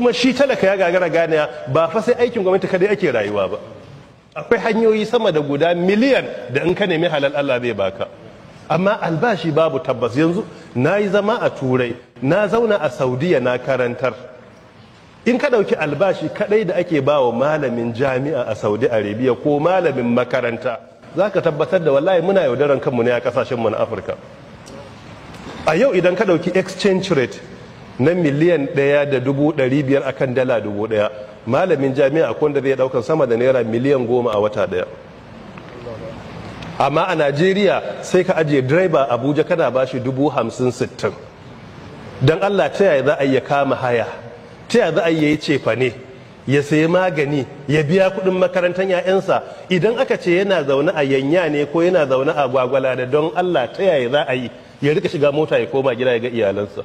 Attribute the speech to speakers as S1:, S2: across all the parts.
S1: kuma shi talaka ya gagara gane ba fa sai aikin gwamnati kadai ake rayuwa ba, akwai hanyoyi sama da guda miliyan da in ka nemi halal Allah zai baka. Amma albashi babu tabbas. Yanzu na yi zama a Turai, na zauna a Saudiya na karantar. In ka ɗauki albashi kaɗai da ake ba wa malamin jami'a a Saudi Arabia ko malamin makaranta, za ka tabbatar da wallahi muna yaudaran kanmu ne a ƙasashenmu na Afirka. A yau idan ka ɗauki exchange rate na miliyan 1.500 akan dala 1,000, malamin jami'a akwai wanda zai ɗaukan sama da naira miliyan 10 a wata ɗaya. Amma a Najeriya sai ka ajiye direba Abuja kana ba shi 50,000-60. Don Allah ta yaya za a yi kama haya, ta yaya za a yi cefa ne, ya sayi magani, ya biya kuɗin makarantar 'ya'yansa. Idan aka ce yana zaune a yanya ne ko yana zaune a gwagwala da, don Allah ta yaya za a yi ya rika shiga mota ya koma gida ya ga iyalansa.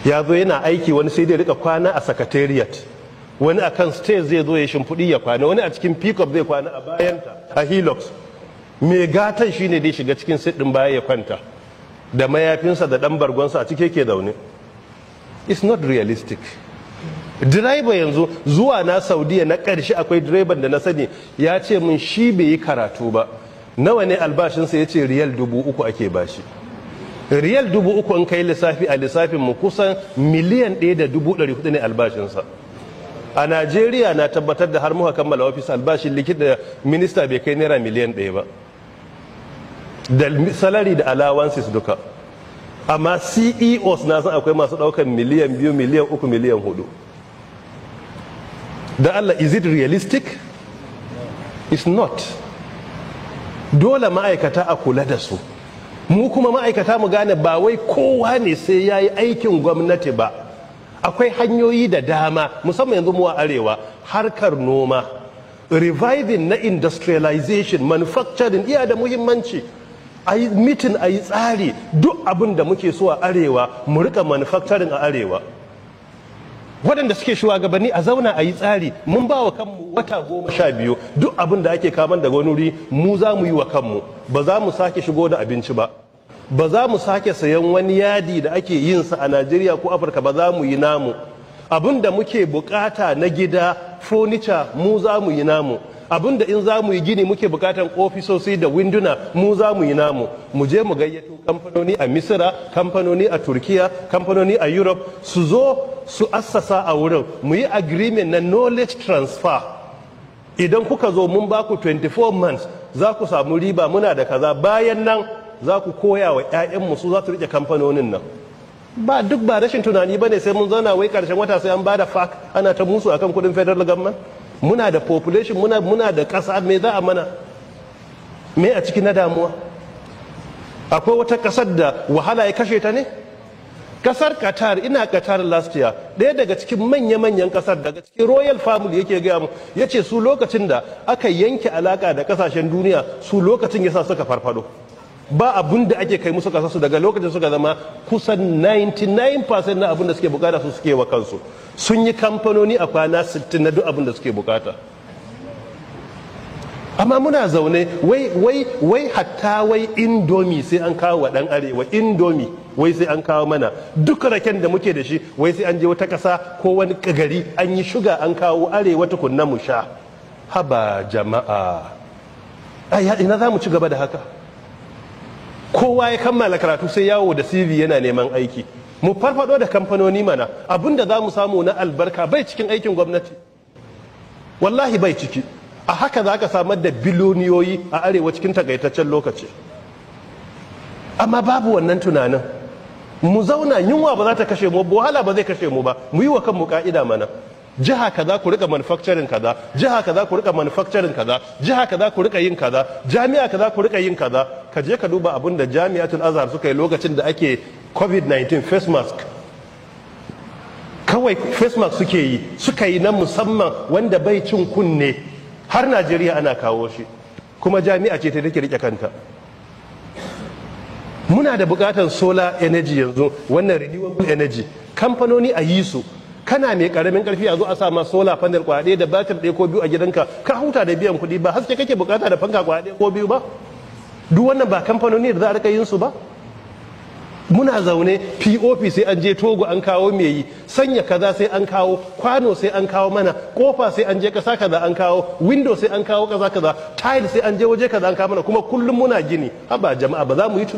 S1: Ya zo yana aiki, wani sai dai rika kwana a secretariat, wani a kan stage zai zo ya shimfiɗi ya kwana, wani a cikin pickup zai kwana a bayanta a Hilux. Mai gatan shine dai shiga cikin sit ɗin baya ya kwanta da mayafinsa da ɗan bargonsa a cike ke zaune. It's not realistic. Direba yanzu zuwa na Saudiya na ƙarshe akwai direban da na sani ya ce mun shi bai yi karatu ba, nawa ne albashinsa, ya ce riyal 3,000 ake bashi. Riyal 3,000 in kai lissafi a lissafin mu kusan miliyan 1.400 ne albashinsa. A Najeriya na tabbatar da har muka kammala ofis albashin likita minista bai kai naira miliyan 1 ba, da salari da allowances duka. Amma CEOs na san akwai masu daukan miliyan 2, miliyan 3, miliyan 4. Da Allah, is it realistic? It's not. Dole ma'aikata a kula da su. Mu kuma ma'aikata mu gane ba wai kowa ne sai ya yi aikin gwamnati ba. Akwai hanyoyi da dama, musamman yanzu mu a arewa, harkar noma, reviving na industrialization, manufacturing iya da muhimmanci. A yi mitin, a yi tsari, duk abin da muke so a arewa mu rika manufacturing a arewa. Waɗanda suke shugabanni a zauna a yi tsari, mun ba wa kanmu wata 12, duk abin da ake kaman daga wani wuri mu za mu yi wa kanmu, ba za mu sake shigo da abinci ba, ba za mu sake sayan wani yadi da ake yin sa a Najeriya ko Afirka, ba za mu yi namu. Abin da muke bukata na gida, furniture, mu za mu yi namu. Abin da in za mu yi gini muke bukatan ofisoshi da winduna, mu za mu yi namu. Mu je mu gayyato kamfanoni a Misira, kamfanoni a Turkiya, kamfanoni a Europe, su zo su assasa a wurin, mu yi agreement na knowledge transfer. Idan kuka zo mun ba ku 24 months za ku samu riba, muna da kaza, bayan nan za ku koya wa 'ya'yanmu, su za su rike kamfanonin nan. Ba duk ba rashin tunani ba ne sai mun zauna wai karshen wata sai an ba da fak ana ta musu akan kudin federal government. Muna da population, muna da ƙasa, me za a mana, me a ciki na damuwa? Akwai wata ƙasar da wahala ya kashe ta ne? Ƙasar Qatar, ina Qatar last year, ɗaya daga cikin manya-manyan ƙasar, daga cikin royal family yake gaya mu, ya ce su lokacin da aka yanke alaƙa da ƙasashen duniya, su lokacin yasa suka farfado. Ba abun da ake kai musu kasarsu, daga lokacin suka zama kusan 99% na abun da suke bukata su suke wa kansu. Sun yi kamfanoni a kwana 60 na duk abun da suke bukata. Amma muna zaune wai hatta wai indomi sai an kawo wa dan arewa, indomi wai sai an kawo mana, duk raken da muke da shi wai sai an je wata kasa ko wani gari an yi shuga an kawo arewa tukunna mu sha. Haba jama'a, ina za mu ci gaba da haka? Kowa ya kammala karatu sai yawo da CV yana neman aiki. Mu farfado da kamfanoni mana, abinda za mu samu na albarka bai cikin aikin gwamnati, wallahi bai ciki. A haka za ka samar da biloniyoyi a arewa cikin takaitaccen lokaci. Amma babu wannan tunanin. Mu zauna, yunwa ba za ta kashe mu, wahala ba zai kashe mu ba, mu yi wa kanmu ka'ida mana. Jiha kaza ku rika manufacturing kaza, jiha kaza ku rika manufacturing kaza, jiha kaza ku rika yin kaza, jami'a kaza ku rika yin kaza. Ka je ka duba abin da Jami'atul Azhar suka yi lokacin da ake COVID-19 face mask. Kawai face mask suka yi na musamman wanda bai cin kunne, har Najeriya ana kawo shi, kuma jami'a ce ta take rike kanta. Muna da bukatar solar energy yanzu, wannan renewable energy, kamfanoni a yi su. Kana mai karamin karfi a zo a sama solar panel kwaɗe da batir ɗaya ko biyu a gidanka, ka huta da biyan kuɗi, ba haske kake bukata da fanka kwaɗe ko biyu ba. Duk wannan ba kamfanoni da za a rika yin su ba. muna zaune pop sai an je Togo an kawo me yi, sanya kaza sai an kawo, kwano sai an kawo mana, kofa sai an je kasa kaza an kawo, window sai an kawo kaza kaza, tile sai an je waje kaza an kawo mana, kuma kullum muna gini. Haba jama'a, ba za mu yi tunani